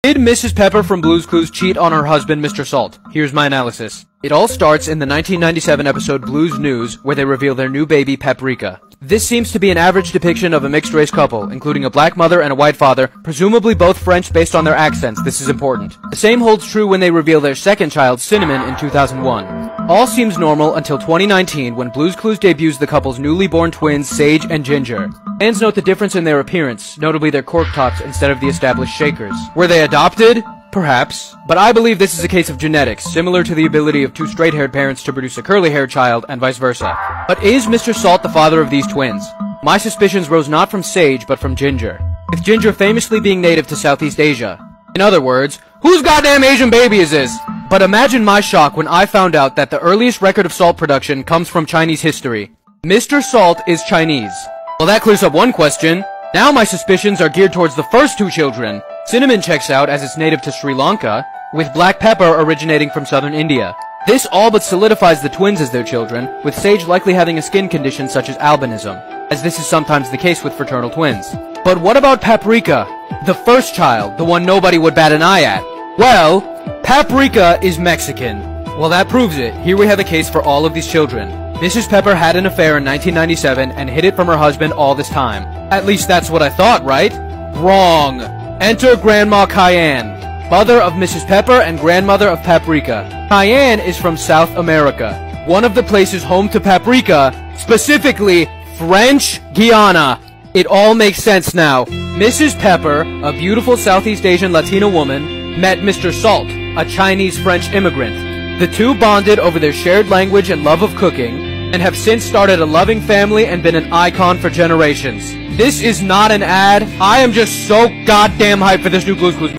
Did Mrs. Pepper from Blue's Clues cheat on her husband, Mr. Salt? Here's my analysis. It all starts in the 1997 episode Blue's News, where they reveal their new baby, Paprika. This seems to be an average depiction of a mixed-race couple, including a black mother and a white father, presumably both French based on their accents. This is important. The same holds true when they reveal their second child, Cinnamon, in 2001. All seems normal until 2019, when Blue's Clues debuts the couple's newly born twins, Sage and Ginger. Fans note the difference in their appearance, notably their cork tops instead of the established shakers. Were they adopted? Perhaps. But I believe this is a case of genetics, similar to the ability of two straight-haired parents to produce a curly-haired child, and vice versa. But is Mr. Salt the father of these twins? My suspicions rose not from Sage, but from Ginger. With Ginger famously being native to Southeast Asia. In other words, whose goddamn Asian baby is this? But imagine my shock when I found out that the earliest record of salt production comes from Chinese history. Mr. Salt is Chinese. Well, that clears up one question. Now my suspicions are geared towards the first two children. Cinnamon checks out as it's native to Sri Lanka, with black pepper originating from southern India. This all but solidifies the twins as their children, with Sage likely having a skin condition such as albinism, as this is sometimes the case with fraternal twins. But what about Paprika? The first child, the one nobody would bat an eye at. Well, Paprika is Mexican. Well, that proves it. Here we have a case for all of these children. Mrs. Pepper had an affair in 1997 and hid it from her husband all this time. At least that's what I thought, right? Wrong. Enter Grandma Cayenne, mother of Mrs. Pepper and grandmother of Paprika. Cayenne is from South America, one of the places home to Paprika, specifically French Guiana. It all makes sense now. Mrs. Pepper, a beautiful Southeast Asian Latina woman, met Mr. Salt, a Chinese-French immigrant. The two bonded over their shared language and love of cooking, and have since started a loving family and been an icon for generations. This is not an ad. I am just so goddamn hyped for this new Blue's Clues.